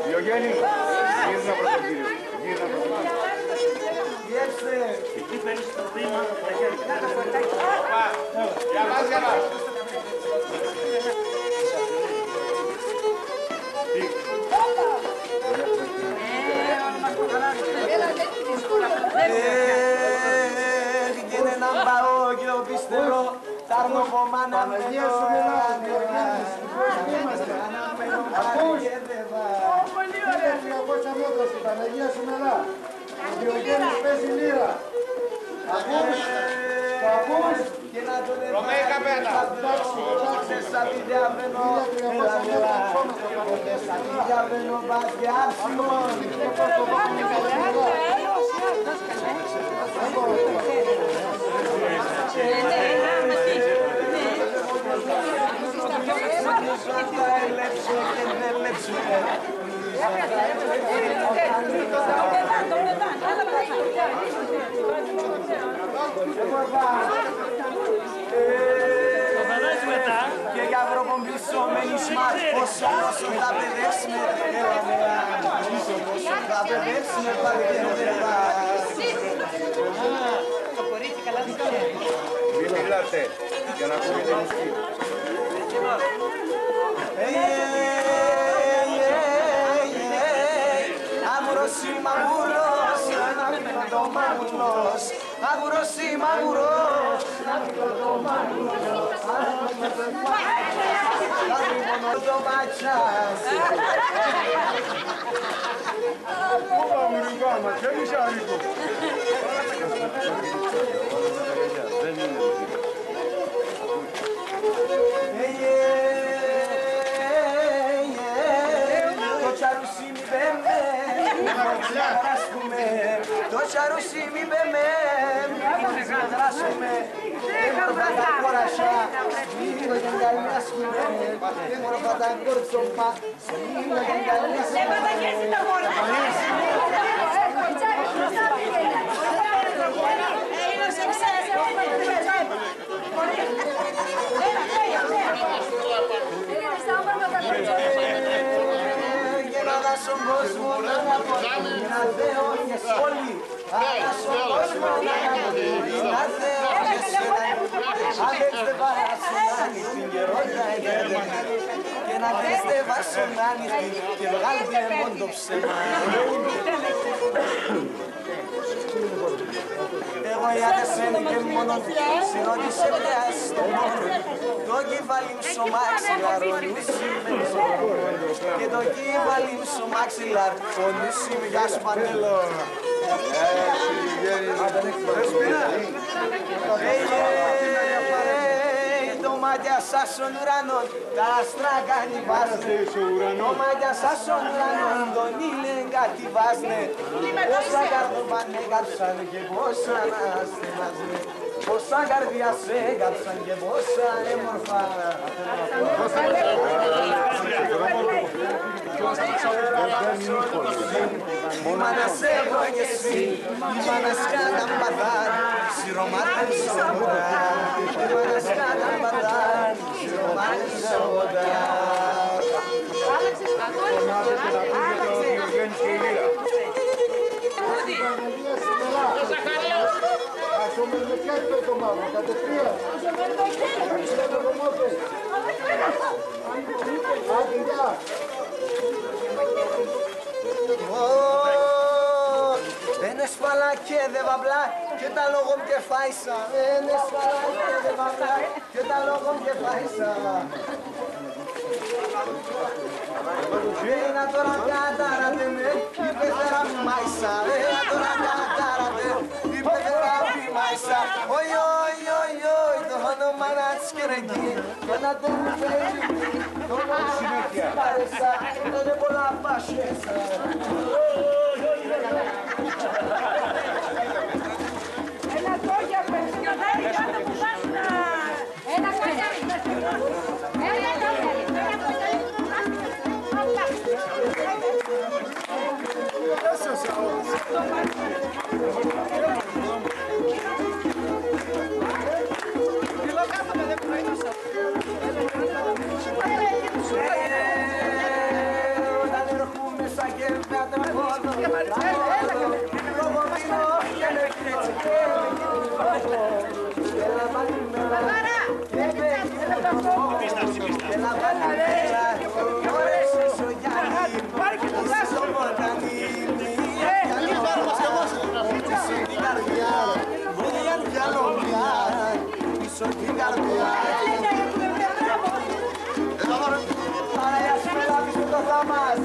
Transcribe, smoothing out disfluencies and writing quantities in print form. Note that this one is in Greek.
Διογέννη, γύρνα προς τον κύριο. Εκεί παίρνεις το βήμα τα χέρια. Για μας, για μας. Βγαίνε έναν παόγιο πιστερό, τ' αρνοπομάνα με το Ακούς! Είναι 300 μέτρα στην Παναγία σου μελά. Ο Διογέννης παίζει λύρα. Ακούς! Το ακούς! Ρωμαίοι καπέτα! Και για προπομπλισσόμενοι σμάτ, πόσο όσο θα παιδεύσουμε, πόσο θα παιδεύσουμε πάλι και δεν Το κορίτσι καλά δεν ξέρει. Μην μιλάτε, για να ακούγεται η μουσική. Αμουρός ή μαγουρός, να μην το μαγουρός. Αμουρός ή μαγουρός, να μην το μαγουρός. Να μην το μπατσάς. Πού αμουρικά μας, δεν είσαι αρήκο. Δεν είναι μουσική. Το τσαρούσι μη πέμε, το τσαρούσι μη πέμε, να δράσουμε, δεν θα τα κορασιά, λίγο για να λιάσκουμε, μόνο θα τα κορτσοπά, λίγο για να λιάσκουμε. Δεν παταγέσει τα μόνα. Γελάδα στον κόσμο να αναπολύει, να θεώνεις όλοι. Αλλά στον κόσμο να αναπολύει, να θεώνεις όλοι. Άλεξτε παρασυνάνεις την καιρότητα εγκατέλει και να κλείστε βασονάνεις και βγάλτε μόνο το ψέμα. Εγώ για εσένα και μόνο συνόντησε πια στο μόνο το κεφάλι μου στο μαξιλάρ, ο νους είμαι και το κεφάλι μου στο μαξιλάρ, ο νους είμαι. Γεια σου Παντελό. Το μάτια σας στον ουρανό, τα άστρα κατηβάζνε. Το μάτια σας στον ουρανό, τον ήλιο κατηβάζνε. Πόσα καρδοπάνε κάψανε και πόσα αναστημάζνε. Πόσα καρδιά σε κάψαν και πόσα έμορφα. Η μάνα σε εγώ και εσύ, η μάνα σκάτα μπαδάρ, σιρωμάτα σιωμοντά. Η μάνα σκάτα μπαδάρ, σιρωμάτα σιωμοντά. Άλλαξες αγόρι. Στο μερμεκιάκι το μαύρο, κατευθείαν. Στο κομμόπε. Άντε, γεια. Δεν έσφαλα και δεν βαμπλά και τα λόγω μου και φάισα. Δεν έσφαλα και δεν βαμπλά και τα λόγω μου και φάισα. Ένα τώρα κατάρατε με, η πεθέρα μη μάισα. Ένα τώρα κατάρατε, η πεθέρα μη μάισα. Oi, oi, oi, oi, το όνομα να της κερεγγεί. Το να το μου φέρει, το να συνέχεια. Πάρεσα, τότε πολλά πάσχεσα. Ένα κόγια, περσινοδάρι, κάτω που πάσνα. Ένα κόγια, Όταν έρχομαι σαν κέρδα τον πόδο, λόγω μείνω και με κρέτσι και με κίνητο. Και λαμβάνει μέρα, και με κίνητο. Και λαμβάνει μέρα, ώρες ίσο Γιάννη, ίσο Μοντανή. Πίσω την καρδιά, βουλιά για λόγια, πίσω την καρδιά. Παρέα σου με λάβεις το θαμάς.